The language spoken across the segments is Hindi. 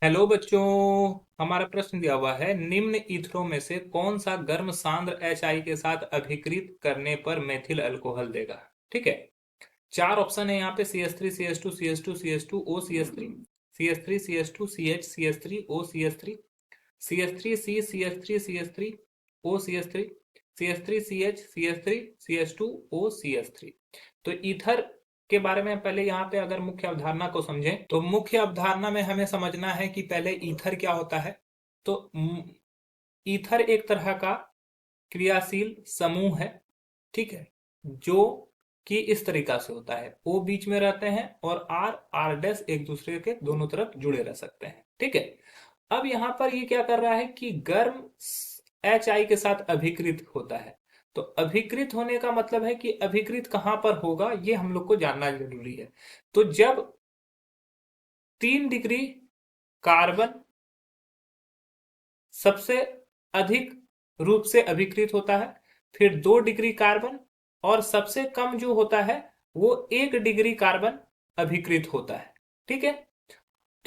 हेलो बच्चों। हमारा प्रश्न दिया हुआ है, निम्न ईथरों में से कौन सा गर्म सांद्र HI के साथ अभिक्रित करने पर मेथिल अल्कोहल देगा। ठीक है। चार ऑप्शन है यहाँ पे, CH3 CH2 CH2 CH2 O CH3, CH3 CH2 CH CH3 O CH3, CH3 C CH3 CH3 O CH3, CH3 CH CH3 CH2 O CH3। तो ईथर के बारे में पहले यहाँ पे अगर मुख्य अवधारणा को समझें तो मुख्य अवधारणा में हमें समझना है कि पहले ईथर क्या होता है। तो ईथर एक तरह का क्रियाशील समूह है। ठीक है। जो कि इस तरीका से होता है, O बीच में रहते हैं और R R डैश एक दूसरे के दोनों तरफ जुड़े रह सकते हैं। ठीक है। अब यहां पर ये क्या कर रहा है कि गर्म HI के साथ अभिकृत होता है। तो अभिकृत होने का मतलब है कि अभिकृत कहां पर होगा, ये हम लोग को जानना जरूरी है। तो जब 3 डिग्री कार्बन सबसे अधिक रूप से अभिकृत होता है, फिर 2 डिग्री कार्बन, और सबसे कम जो होता है वो 1 डिग्री कार्बन अभिकृत होता है। ठीक है।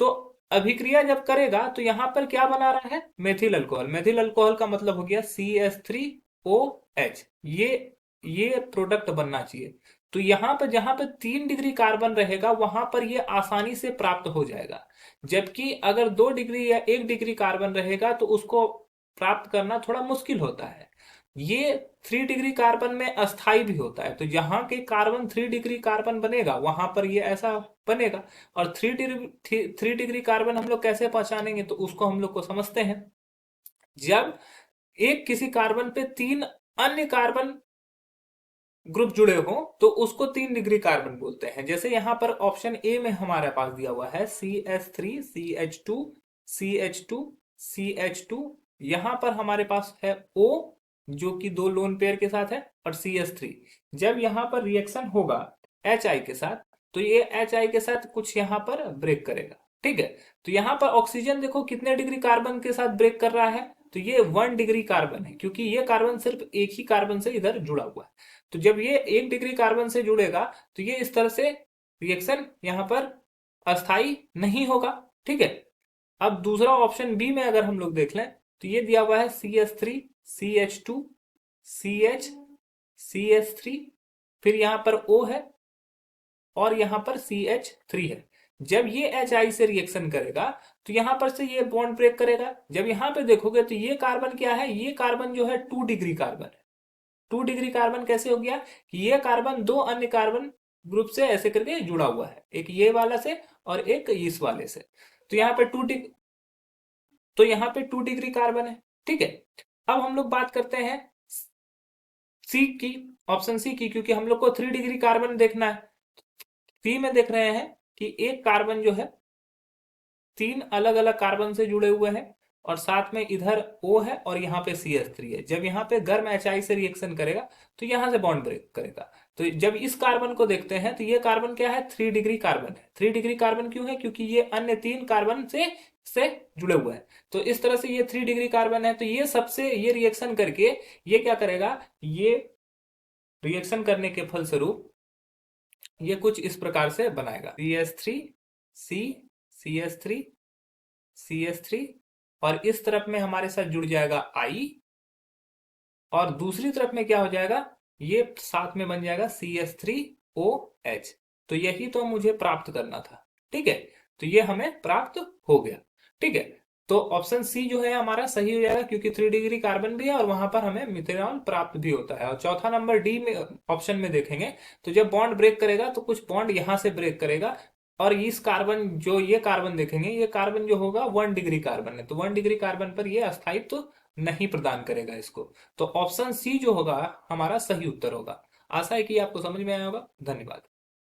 तो अभिक्रिया जब करेगा तो यहां पर क्या बना रहा है, मेथिल अल्कोहल। मेथिल अल्कोहल का मतलब हो गया CH3OH। ये प्रोडक्ट बनना चाहिए। तो यहां पर जहां पर 3 डिग्री कार्बन रहेगा वहां पर ये आसानी से प्राप्त हो जाएगा। जबकि अगर 2 डिग्री या 1 डिग्री कार्बन रहेगा तो उसको प्राप्त करना थोड़ा मुश्किल होता है। ये 3 डिग्री कार्बन में अस्थाई भी होता है। तो जहां के कार्बन 3 डिग्री कार्बन बनेगा वहां पर ये ऐसा बनेगा। और 3 डिग्री कार्बन हम लोग कैसे पहचानेंगे, तो उसको हम लोग को समझते हैं। जब एक किसी कार्बन पे 3 अन्य कार्बन ग्रुप जुड़े हो तो उसको 3 डिग्री कार्बन बोलते हैं। जैसे यहां पर ऑप्शन ए में हमारे पास दिया हुआ है CH3 CH2 CH2 CH2। यहां पर हमारे पास है O जो कि 2 लोन पेयर के साथ है, और CH3। जब यहां पर रिएक्शन होगा HI के साथ तो ये HI के साथ कुछ यहां पर ब्रेक करेगा। ठीक है। तो यहां पर ऑक्सीजन देखो कितने डिग्री कार्बन के साथ ब्रेक कर रहा है, तो ये 1 डिग्री कार्बन है, क्योंकि ये कार्बन सिर्फ एक ही कार्बन से इधर जुड़ा हुआ है। तो जब ये 1 डिग्री कार्बन से जुड़ेगा तो ये इस तरह से रिएक्शन यहां पर अस्थाई नहीं होगा। ठीक है। अब दूसरा ऑप्शन बी में अगर हम लोग देख लें तो ये दिया हुआ है CH3 CH2 CH CH3, फिर यहां पर O है और यहां पर CH3 है। जब ये HI से रिएक्शन करेगा तो यहां पर से ये बॉन्ड ब्रेक करेगा। जब यहां पे देखोगे तो ये कार्बन क्या है, ये कार्बन जो है 2 डिग्री कार्बन है। 2 डिग्री कार्बन कैसे हो गया कि ये कार्बन 2 अन्य कार्बन ग्रुप से ऐसे करके जुड़ा हुआ है, एक ये वाला से और एक इस वाले से। तो यहाँ पे टू डिग्री कार्बन है। ठीक है। अब हम लोग बात करते हैं सी की, ऑप्शन सी की, क्योंकि हम लोग को 3 डिग्री कार्बन देखना है। सी में देख रहे हैं कि एक कार्बन जो है 3 अलग अलग कार्बन से जुड़े हुए हैं, और साथ में इधर O है और यहाँ पे CH3 है। जब यहाँ पे गर्म HI से रिएक्शन करेगा तो यहाँ से बॉन्ड ब्रेक करेगा। तो जब इस कार्बन को देखते हैं तो ये कार्बन क्या है, 3 डिग्री कार्बन है। 3 डिग्री कार्बन क्यों है, क्योंकि ये अन्य 3 कार्बन से जुड़े हुए हैं। तो इस तरह से ये 3 डिग्री कार्बन है। तो ये सबसे ये रिएक्शन करके ये क्या करेगा, ये रिएक्शन करने के फलस्वरूप ये कुछ इस प्रकार से बनाएगा, CH3 और इस तरफ में हमारे साथ जुड़ जाएगा I, और दूसरी तरफ में क्या हो जाएगा, ये साथ में बन जाएगा CH3OH। तो यही तो मुझे प्राप्त करना था। ठीक है। तो ये हमें प्राप्त हो गया। ठीक है। तो ऑप्शन सी जो है हमारा सही हो जाएगा, क्योंकि 3 डिग्री कार्बन भी है और वहां पर हमें मिथेनॉल प्राप्त भी होता है। और चौथा नंबर डी में ऑप्शन में देखेंगे तो जब बॉन्ड ब्रेक करेगा तो कुछ बॉन्ड यहां से ब्रेक करेगा, और इस कार्बन जो ये कार्बन देखेंगे, ये कार्बन जो होगा 1 डिग्री कार्बन है। तो 1 डिग्री कार्बन पर ये अस्थायित्व नहीं प्रदान करेगा इसको। तो ऑप्शन सी जो होगा हमारा सही उत्तर होगा। आशा है कि आपको समझ में आया होगा। धन्यवाद।